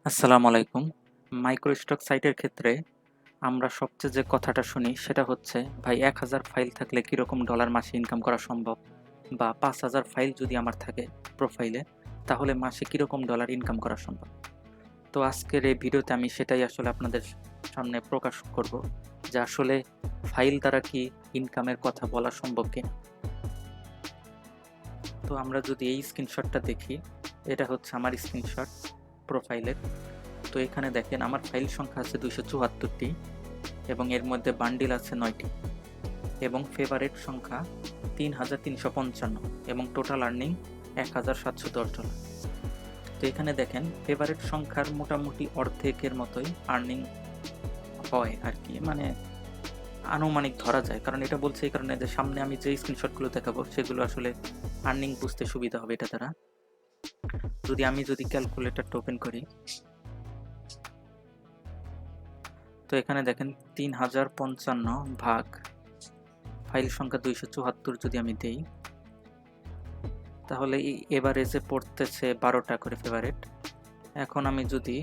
আসসালামু আলাইকুম। Micro stock সাইটের ক্ষেত্রে আমরা সবচেয়ে যে কথাটা শুনি সেটা হচ্ছে, ভাই ১,০০০ ফাইল থাকলে কিরকম ডলার মাসে ইনকাম করা সম্ভব? বা ৫,০০০ ফাইল যদি আমার থাকে প্রোফাইলে, তাহলে মাসে কিরকম ডলার ইনকাম করা সম্ভব? তো আজকের এই ভিডিওতে আমি সেটাই আসলে আপনাদের সামনে প্রকাশ করব, যে আসলে ফাইল দ্বারা কি ইনকামের কথা বলা সম্ভব কিনা। তো আমরা যদি এই স্ক্রিনশটটা দেখি, এটা হচ্ছে আমার স্ক্রিনশট প্রোফাইলের। তো এখানে দেখেন আমার ফাইল সংখ্যা আছে 274টি এবং এর মধ্যে বান্ডিল আছে 9টি এবং ফেভারিট সংখ্যা 3,355 এবং টোটাল আর্নিং $1,710। তো এখানে দেখেন ফেভারিট সংখ্যার মোটামুটি অর্ধেকের মতোই আর্নিং হয় আর কি, মানে আনুমানিক ধরা যায়, কারণ এটা বলছে এই কারণে যে সামনে আমি যে স্ক্রিনশটগুলো দেখাবো সেগুলো আসলে আর্নিং বুঝতে সুবিধা হবে এটা দ্বারা। যদি ক্যালকুলেটরটা ওপেন করি, তো এখানে দেখেন 3055 ভাগ ফাইল সংখ্যা 274 যদি আমি দেই, তাহলে এভারেজে পড়তেছে 12টা করে ফেভারিট। এখন আমি যদি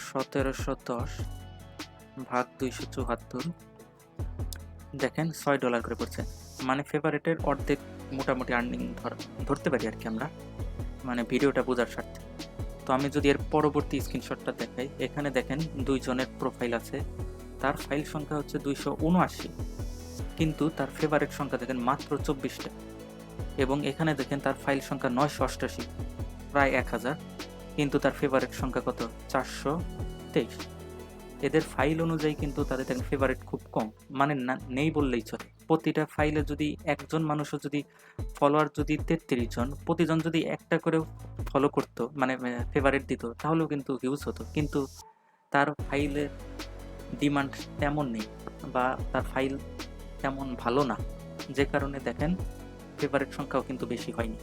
1710 ভাগ 274 দেখেন $6 করে পড়ছে, মানে ফেভারিটের অর্ধেক মোটামুটি আর্নিং ধরতে পারি আর কি আমরা, মানে ভিডিওটা বোঝার স্বার্থে। তো আমি যদি এর পরবর্তী স্ক্রিনশটটা দেখাই, এখানে দেখেন দুইজনের প্রোফাইল আছে, তার ফাইল সংখ্যা হচ্ছে 279, কিন্তু তার ফেভারিট সংখ্যা দেখেন মাত্র 24টা, এবং এখানে দেখেন তার ফাইল সংখ্যা 988, প্রায় 1000, কিন্তু তার ফেভারিট সংখ্যা কত? 423। এদের ফাইল অনুযায়ী কিন্তু তাদের দেখেন ফেভারিট খুব কম, মানে না নেই বললেই চলে। প্রতিটা ফাইলে যদি একজন মানুষও যদি ফলোয়ার যদি 33 জন, প্রতিজন যদি একটা করে ফলো করতো, মানে ফেভারিট দিত, তাহলেও কিন্তু হিউজ হতো, কিন্তু তার ফাইলের ডিমান্ড তেমন নেই বা তার ফাইল তেমন ভালো না, যে কারণে দেখেন ফেভারিট সংখ্যাও কিন্তু বেশি হয়নি।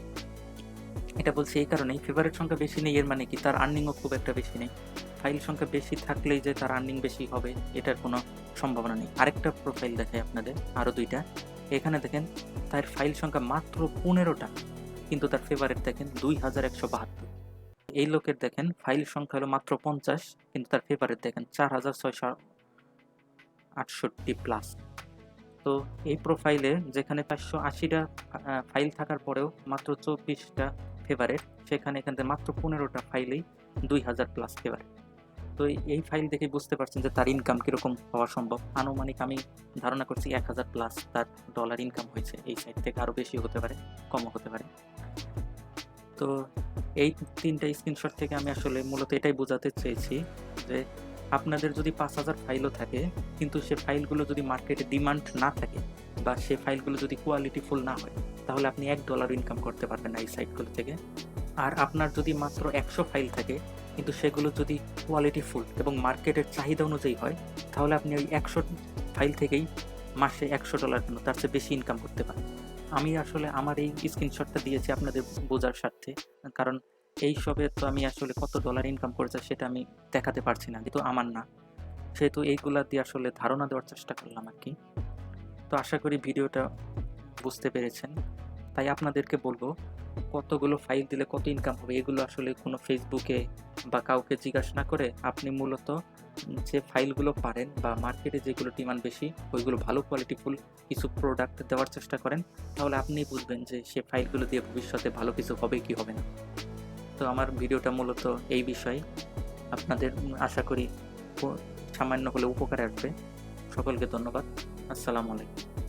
এটা বলছি এই কারণেই, ফেভারিট সংখ্যা বেশি নেই এর মানে কি তার আর্নিংও খুব একটা বেশি নেই। ফাইল সংখ্যা বেশি থাকলেই যে তার আর্নিং বেশি হবে এটার কোনো সম্ভাবনা নেই। আরেকটা প্রোফাইল দেখাই আপনাদের, আরও দুইটা। এখানে দেখেন তার ফাইল সংখ্যা মাত্র 15টা, কিন্তু তার ফেভারিট দেখেন 2172। এই লোকের দেখেন ফাইল সংখ্যা হলো মাত্র 50, কিন্তু তার ফেভারিট দেখেন 4668 প্লাস। তো এই প্রোফাইলে যেখানে 480টা ফাইল থাকার পরেও মাত্র 24টা ফেভারিট, সেখানে এখান থেকে মাত্র 15টা ফাইলেই 2000 প্লাস ফেভারিট। তো এই ফাইল দেখে বুঝতে পারছেন যে তার ইনকাম কীরকম হওয়া সম্ভব। আনুমানিক আমি ধারণা করছি 1000 প্লাস তার ডলার ইনকাম হয়েছে। এই সাইট থেকে আরও বেশি হতে পারে, কমও হতে পারে। তো এই 3টা স্ক্রিনশট থেকে আমি আসলে মূলত এটাই বোঝাতে চেয়েছি যে আপনাদের যদি 5000 ফাইলও থাকে, কিন্তু সে ফাইলগুলো যদি মার্কেটে ডিমান্ড না থাকে বা সে ফাইলগুলো যদি কোয়ালিটিফুল না হয়, তাহলে আপনি $1 ইনকাম করতে পারবেন না এই সাইটগুলো থেকে। আর আপনার যদি মাত্র 100 ফাইল থাকে, কিন্তু সেগুলো যদি কোয়ালিটিফুল এবং মার্কেটের চাহিদা অনুযায়ী হয়, তাহলে আপনি ওই 100 ফাইল থেকেই মাসে $100 কেন তার চেয়ে বেশি ইনকাম করতে পারেন। আমি আসলে আমার এই স্ক্রিনশটটা দিয়েছি আপনাদের বোঝার স্বার্থে, কারণ এইসবে তো আমি আসলে কত ডলার ইনকাম করেছে সেটা আমি দেখাতে পারছি না, কিন্তু আমার না, সেহেতু এইগুলা দিয়ে আসলে ধারণা দেওয়ার চেষ্টা করলাম আর কি। তো আশা করি ভিডিওটা বুঝতে পেরেছেন। তাই আপনাদেরকে বলবো, কতগুলো ফাইল দিলে কত ইনকাম হবে এগুলো আসলে কোনো ফেসবুকে বা কাউকে জিজ্ঞাসা না করে আপনি মূলত যে ফাইলগুলো পারেন বা মার্কেটে যেগুলো ডিমান্ড বেশি ওইগুলো ভালো কোয়ালিটিফুল কিছু প্রোডাক্ট দেওয়ার চেষ্টা করেন, তাহলে আপনিই বুঝবেন যে সে ফাইলগুলো দিয়ে ভবিষ্যতে ভালো কিছু হবে কি হবে না। তো আমার ভিডিওটা মূলত এই বিষয়ে, আপনাদের আশা করি সামান্য হলে উপকারে আসবে। সকলকে ধন্যবাদ। আসসালামু আলাইকুম।